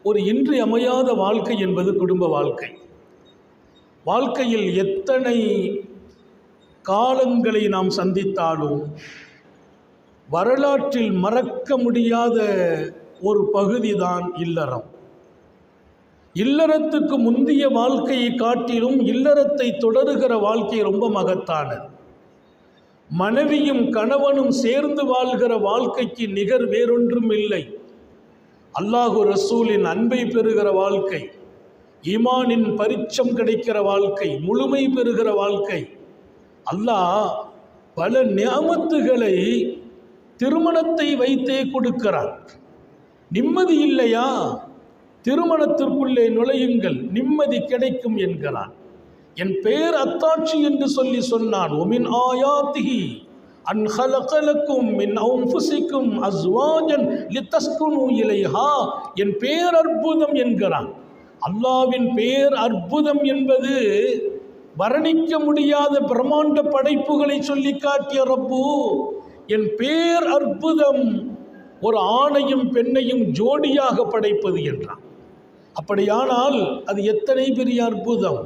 ஒரு இன்றியமையாத வாழ்க்கை என்பது குடும்ப வாழ்க்கை. வாழ்க்கையில் எத்தனை காலங்களை நாம் சந்தித்தாலும் வரலாற்றில் மறக்க முடியாத ஒரு பகுதிதான் இல்லறம். இல்லறத்துக்கு முந்திய வாழ்க்கையை காட்டிலும் இல்லறத்தை தொடருகிற வாழ்க்கை ரொம்ப மகத்தானது. மனைவியும் கணவனும் சேர்ந்து வாழ்கிற வாழ்க்கைக்கு நிகர் வேறொன்றும் இல்லை. அல்லாஹு ரசூலின் அன்பை பெறுகிற வாழ்க்கை, ஈமானின் பரிச்சம் கிடைக்கிற வாழ்க்கை, முழுமை பெறுகிற வாழ்க்கை. அல்லாஹ் பல நியாமத்துகளை திருமணத்தை வைத்தே கொடுக்கிறார். நிம்மதி இல்லையா? திருமணத்திற்குள்ளே நுழையுங்கள், நிம்மதி கிடைக்கும் என்கிறான். என் பேர் அத்தாட்சி என்று சொல்லி சொன்னான். ஒமின் ஆயாத்திஹி அன் ஹலகலக்கும் மின் அன்ஃபுசிக்கும் அஸ்வாஜன் லிதஸ்குனு இலைஹா. என் பேர் அற்புதம் என்கிறான். அல்லாவின் பேர் அற்புதம் என்பது வர்ணிக்க முடியாத பிரம்மாண்ட படைப்புகளை சொல்லி காட்டிய ரப்பு. என் பேர் அற்புதம், ஒரு ஆணையும் பெண்ணையும் ஜோடியாக படைப்பது என்றான். அப்படியானால் அது எத்தனை பெரிய அற்புதம்!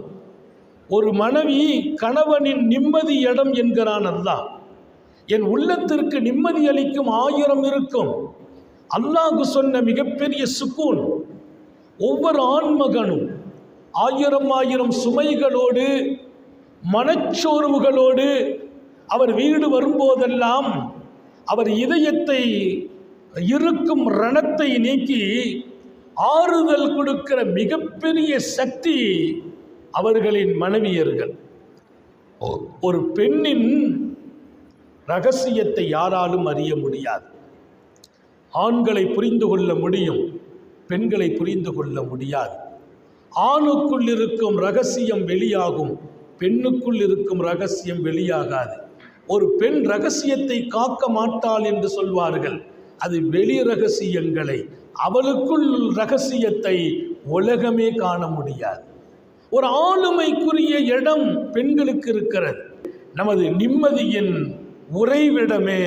ஒரு மனைவி கணவனின் நிம்மதி இடம் என்கிறான் அல்லாஹ். என் உள்ளத்திற்கு நிம்மதி அளிக்கும் 1000 இருக்கும். அல்லாஹ் சொன்ன மிகப்பெரிய சுக்கூன். ஒவ்வொரு ஆண்மகனும் 1000 சுமைகளோடு மனச்சோர்வுகளோடு அவர் வீடு வரும்போதெல்லாம் அவர் இதயத்தை இருக்கும் ரணத்தை நீக்கி ஆறுதல் கொடுக்கிற மிகப்பெரிய சக்தி அவர்களின் மனைவியர்கள். ஒரு பெண்ணின் ரகசியத்தை யாராலும் அறிய முடியாது. ஆண்களை புரிந்து கொள்ள முடியும், பெண்களை புரிந்து கொள்ள முடியாது. ஆணுக்குள் இருக்கும் ரகசியம் வெளியாகும், பெண்ணுக்குள் இருக்கும் ரகசியம் வெளியாகாது. ஒரு பெண் ரகசியத்தை காக்க மாட்டாள் என்று சொல்வார்கள். அது வெளி ரகசியங்களை, அவளுக்குள் ரகசியத்தை உலகமே காண முடியாது. ஒரு ஆளுமைக்குரிய இடம் பெண்களுக்கு இருக்கிறது. நமது நிம்மதியின் உறைவிடமே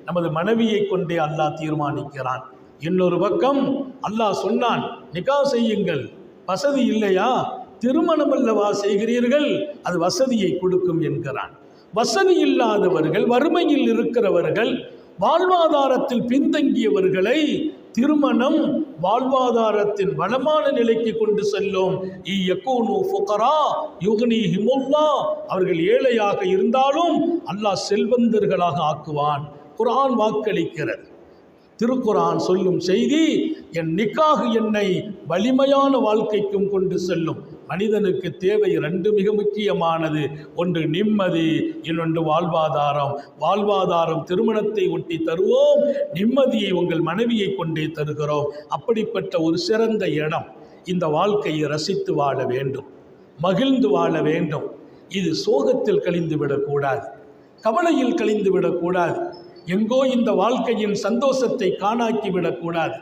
நமது மனைவியை கொண்டே அல்லாஹ் தீர்மானிக்கிறான். இன்னொரு பக்கம் அல்லாஹ் சொன்னான், நிகா செய்யுங்கள். வசதி இல்லையா? திருமணம் அல்லவா செய்கிறீர்கள், அது வசதியை கொடுக்கும் என்கிறான். வசதி இல்லாதவர்கள், வறுமையில் இருக்கிறவர்கள், வாழ்வாதாரத்தில் பின்தங்கியவர்களை திருமணம் வாழ்வாதாரத்தின் வளமான நிலைக்கு கொண்டு செல்லும். அவர்கள் ஏழையாக இருந்தாலும் அல்லாஹ் செல்வந்தர்களாக ஆக்குவான். குர்ஆன் வாக்களிக்கிறது. திருக்குர்ஆன் சொல்லும் செய்தி, என் நிக்காஹ் என்னை வலிமையான வாழ்க்கைக்கும் கொண்டு செல்லும். மனிதனுக்கு தேவை 2 மிக முக்கியமானது. ஒன்று நிம்மதி, இன்னொன்று வாழ்வாதாரம். வாழ்வாதாரம் திருமணத்தை ஒட்டி தருவோம், நிம்மதியை உங்கள் மனைவியை கொண்டே தருகிறோம். அப்படிப்பட்ட ஒரு சிறந்த இடம். இந்த வாழ்க்கையை ரசித்து வாழ வேண்டும், மகிழ்ந்து வாழ வேண்டும். இது சோகத்தில் கழிந்து விடக்கூடாது, கவலையில் கழிந்து விடக்கூடாது, எங்கோ இந்த வாழ்க்கையின் சந்தோஷத்தை காணாக்கி விடக்கூடாது.